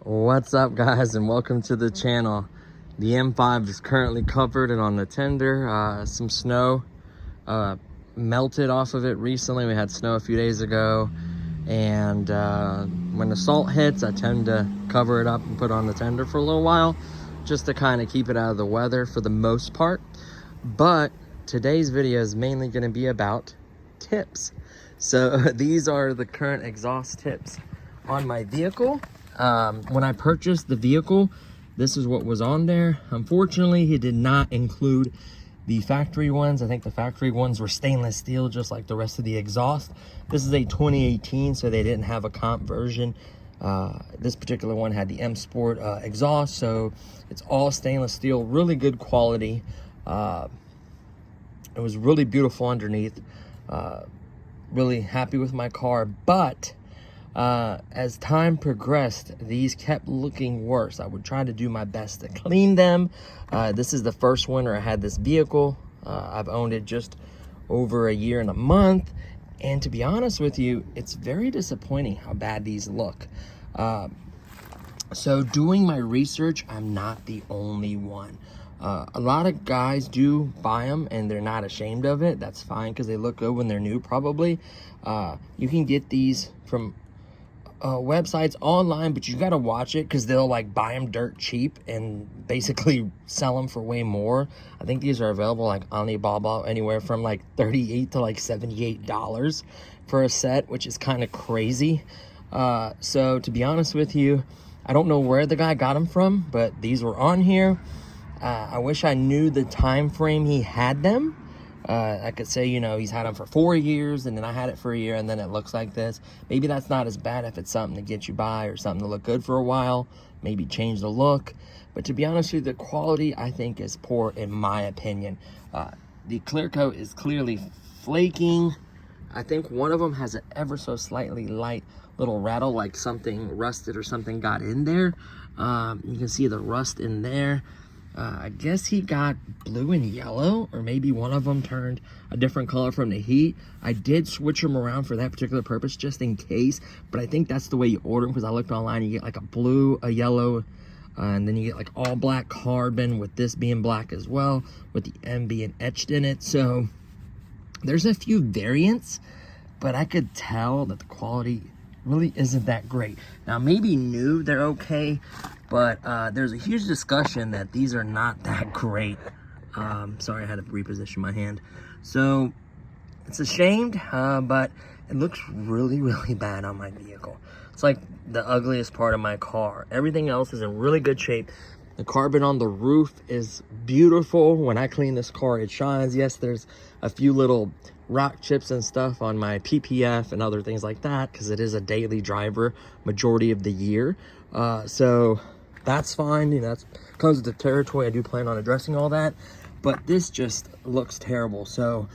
What's up, guys, and welcome to the channel. The M5 is currently covered and on the tender. Some snow melted off of it recently. We had snow a few days ago, and when the salt hits, I tend to cover it up and put it on the tender for a little while just to kind of keep it out of the weather for the most part. But today's video is mainly going to be about tips. So these are the current exhaust tips on my vehicle. When I purchased the vehicle, this is what was on there. Unfortunately, he did not include the factory ones. I think the factory ones were stainless steel, just like the rest of the exhaust. This is a 2018, so they didn't have a comp version. This particular one had the M Sport exhaust, so it's all stainless steel, really good quality. It was really beautiful underneath. Really happy with my car, but as time progressed, these kept looking worse. I would try to do my best to clean them. This is the first winter I had this vehicle. I've owned it just over a year and a month, and to be honest with you, it's very disappointing how bad these look. So doing my research, I'm not the only one. A lot of guys do buy them and they're not ashamed of it. That's fine, because they look good when they're new, probably. You can get these from websites online, but you got to watch it, because they'll like buy them dirt cheap and basically sell them for way more. I think these are available like Alibaba, anywhere from like $38 to like $78 for a set, which is kind of crazy. So to be honest with you, I don't know where the guy got them from, but these were on here. I wish I knew the time frame he had them. I could say, you know, he's had them for 4 years, and then I had it for a year, and then it looks like this. Maybe that's not as bad if it's something to get you by or something to look good for a while. Maybe change the look. But to be honest with you, the quality, I think, is poor in my opinion. The clear coat is clearly flaking. I think one of them has an ever so slightly light little rattle, like something rusted or something got in there. You can see the rust in there. I guess he got blue and yellow, or maybe one of them turned a different color from the heat. I did switch them around for that particular purpose, just in case, but I think that's the way you order them, because I looked online, you get like a blue, a yellow, and then you get like all black carbon, with this being black as well, with the M being etched in it. So there's a few variants, but I could tell that the quality really isn't that great. Now, maybe new, they're okay, but there's a huge discussion that these are not that great. Sorry, I had to reposition my hand. So it's a shame, but it looks really, really bad on my vehicle. It's like the ugliest part of my car. Everything else is in really good shape. The carbon on the roof is beautiful. When I clean this car, it shines. Yes, there's a few little rock chips and stuff on my PPF and other things like that, because it is a daily driver majority of the year. So that's fine. You know, that comes with the territory. I do plan on addressing all that, but this just looks terrible. So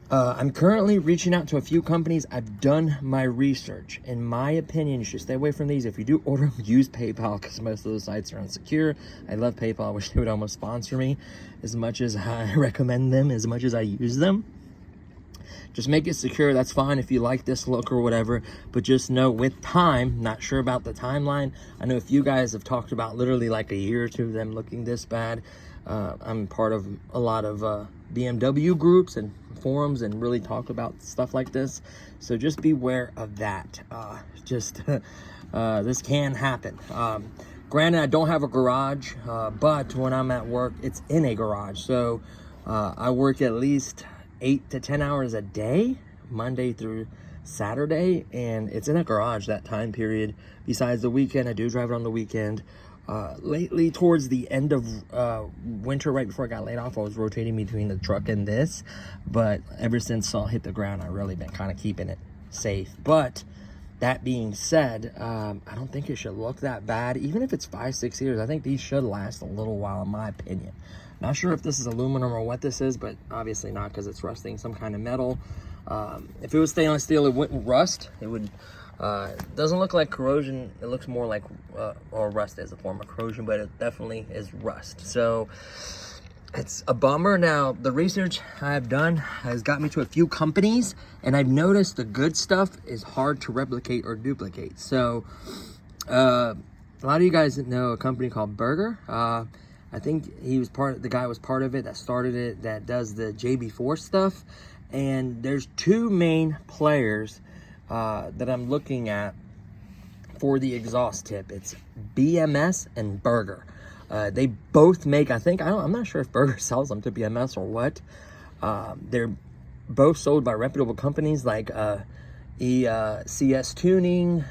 I'm currently reaching out to a few companies. I've done my research. In my opinion, you should stay away from these. If you do order them, use PayPal, because most of those sites are insecure. I love PayPal. I wish they would almost sponsor me, as much as I recommend them, as much as I use them. Just make it secure. That's fine if you like this look or whatever, but just know with time, not sure about the timeline. I know a few guys have talked about literally like a year or two of them looking this bad. I'm part of a lot of BMW groups and forums, and really talk about stuff like this. So just beware of that. This can happen. Granted, I don't have a garage, but when I'm at work, it's in a garage. So I work at least 8 to 10 hours a day, Monday through Saturday, and it's in a garage that time period. Besides the weekend, I do drive it on the weekend. Lately, towards the end of winter, right before I got laid off, I was rotating between the truck and this, but ever since salt hit the ground, I've really been kind of keeping it safe. But that being said, I don't think it should look that bad. Even if it's 5-6 years, I think these should last a little while, in my opinion. Not sure if this is aluminum or what this is, but obviously not, because it's rusting some kind of metal. If it was stainless steel, it wouldn't rust. It would. Doesn't look like corrosion. It looks more like, or rust as a form of corrosion, but it definitely is rust. So it's a bummer. Now, the research I've done has got me to a few companies, and I've noticed the good stuff is hard to replicate or duplicate. So a lot of you guys know a company called Burger. I think the guy was part of it that started it, that does the JB4 stuff. And there's two main players that I'm looking at for the exhaust tip. It's BMS and Burger. They both make, I'm not sure if Burger sells them to BMS or what. They're both sold by reputable companies like ECS Tuning,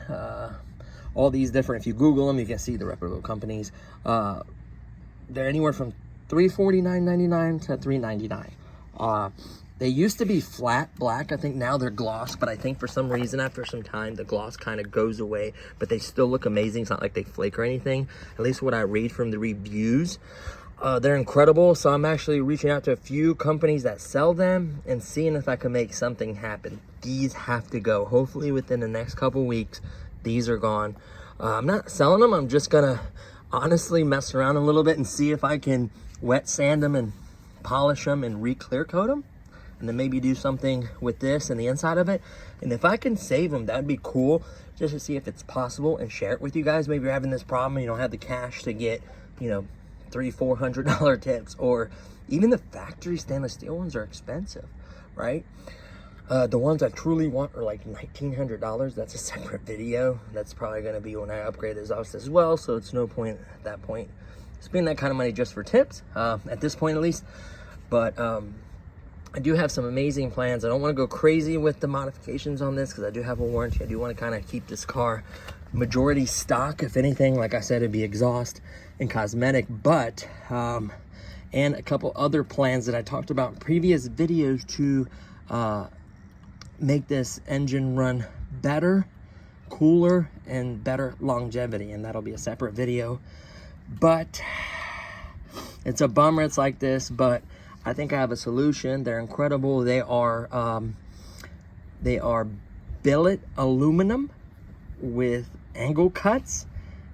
all these different, if you Google them, you can see the reputable companies. They're anywhere from $349.99 to $399. They used to be flat black. I think now they're gloss, but I think for some reason after some time the gloss kind of goes away, but they still look amazing. It's not like they flake or anything, at least what I read from the reviews. They're incredible, so I'm actually reaching out to a few companies that sell them and seeing if I can make something happen. These have to go. Hopefully within the next couple weeks, these are gone. I'm not selling them. I'm just gonna honestly mess around a little bit and see if I can wet sand them and polish them and re-clear coat them, and then maybe do something with this and the inside of it. And if I can save them, that'd be cool, just to see if it's possible and share it with you guys. Maybe you're having this problem and you don't have the cash to get, you know, $300-400 tips, or even the factory stainless steel ones are expensive, right? The ones I truly want are like $1,900. That's a separate video. That's probably going to be when I upgrade the exhaust as well, so it's no point at that point spending that kind of money just for tips, at this point at least. But I do have some amazing plans. I don't want to go crazy with the modifications on this because I do have a warranty. I do want to kind of keep this car majority stock. If anything, like I said, it'd be exhaust and cosmetic, but and a couple other plans that I talked about in previous videos to make this engine run better, cooler, and better longevity, and that'll be a separate video. But it's a bummer it's like this, but I think I have a solution. They're incredible. They are billet aluminum with angle cuts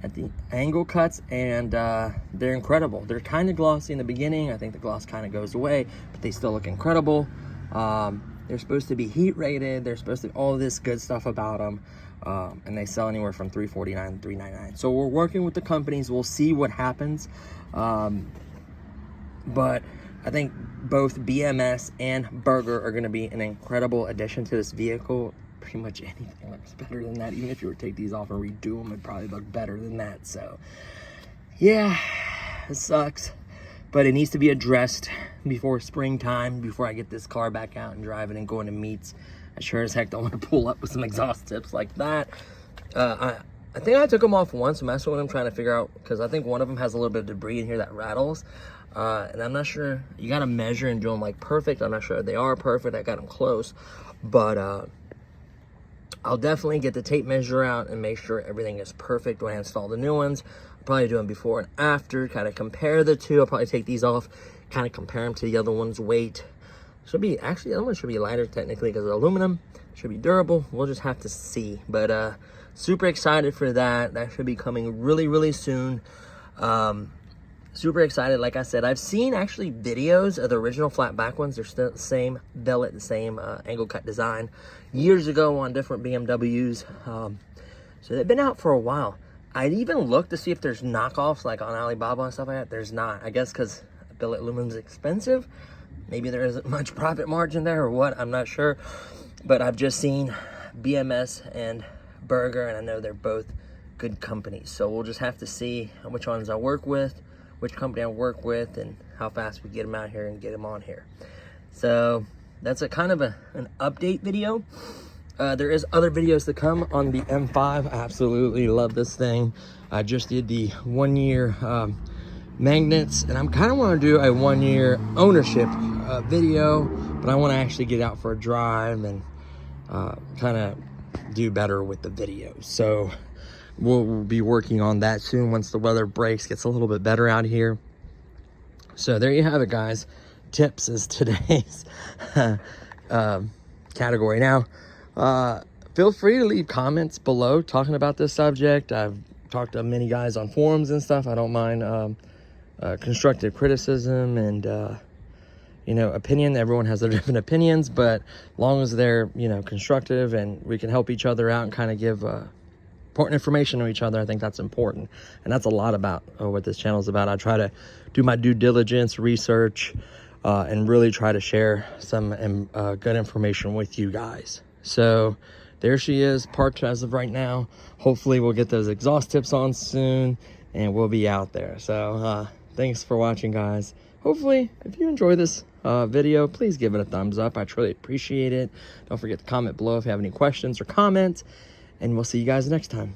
at the angle cuts, and they're incredible. They're kind of glossy in the beginning. I think the gloss kind of goes away, but they still look incredible. They're supposed to be heat rated. They're supposed to be all this good stuff about them, and they sell anywhere from $349 to $399. So we're working with the companies. We'll see what happens, but I think both BMS and Burger are going to be an incredible addition to this vehicle. Pretty much anything looks better than that. Even if you were to take these off and redo them, it'd probably look better than that. So yeah, it sucks, but it needs to be addressed before springtime, before I get this car back out and drive it and go into meets. I sure as heck don't want to pull up with some exhaust tips like that. I think I took them off once, messing with them, trying to figure out, because I think one of them has a little bit of debris in here that rattles. And I'm not sure, you got to measure and do them like perfect. I'm not sure they are perfect. I got them close, but I'll definitely get the tape measure out and make sure everything is perfect when I install the new ones. I'll probably do them before and after, kind of compare the two. I'll probably take these off, kind of compare them to the other one's weight. Should be, actually, the other one should be lighter technically because of aluminum. Should be durable. We'll just have to see. But super excited for that. That should be coming really, really soon. Super excited. Like I said, I've seen actually videos of the original flat back ones. They're still the same billet, the same angle cut design years ago on different BMWs. So they've been out for a while. I'd even looked to see if there's knockoffs like on Alibaba and stuff like that. There's not. I guess because billet aluminum's expensive. Maybe there isn't much profit margin there or what. I'm not sure. But I've just seen BMS and Burger, and I know they're both good companies. So we'll just have to see which ones I work with, which company I work with, and how fast we get them out here and get them on here. So that's a kind of an update video. There is other videos to come on the M5. I absolutely love this thing. I just did the 1 year magnets, and I'm kind of want to do a 1 year ownership video, but I want to actually get out for a drive and kind of do better with the videos. So we'll be working on that soon once the weather breaks, gets a little bit better out here. So there you have it, guys. Tips is today's category. Now, feel free to leave comments below talking about this subject. I've talked to many guys on forums and stuff. I don't mind constructive criticism and you know, opinion. Everyone has their different opinions, but long as they're, you know, constructive and we can help each other out and kind of give important information to each other. I think that's important, and that's a lot about what this channel is about. I try to do my due diligence, research, and really try to share some good information with you guys. So there she is, parked as of right now. Hopefully we'll get those exhaust tips on soon and we'll be out there. So thanks for watching, guys. Hopefully if you enjoy this video, please give it a thumbs up. I truly appreciate it. Don't forget to comment below if you have any questions or comments, and we'll see you guys next time.